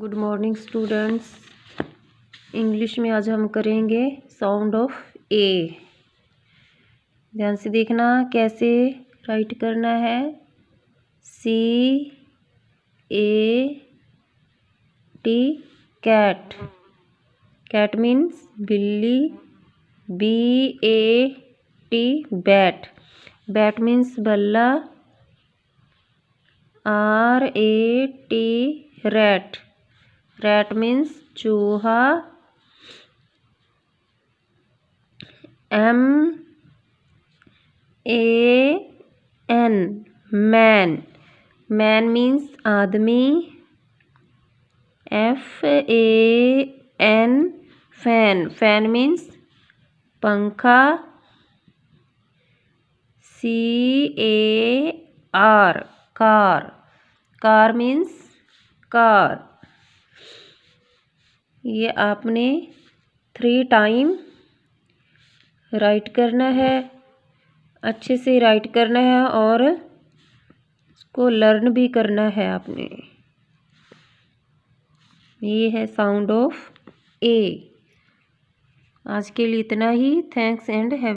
Good morning students. English में आज हम करेंगे साउंड ऑफ ए। ध्यान से देखना कैसे राइट करना है। C A T cat. Cat means बिल्ली। B A T bat. Bat means बल्ला। R A T rat. Rat means चूहा। M A N man. Man means आदमी। F A N fan. Fan means पंखा। C A R car. Car means car. ये आपने 3 time right करना है, अच्छे से राइट करना है और इसको लर्न भी करना है आपने। ये है साउंड ऑफ ए। आज के लिए इतना ही। Thanks and have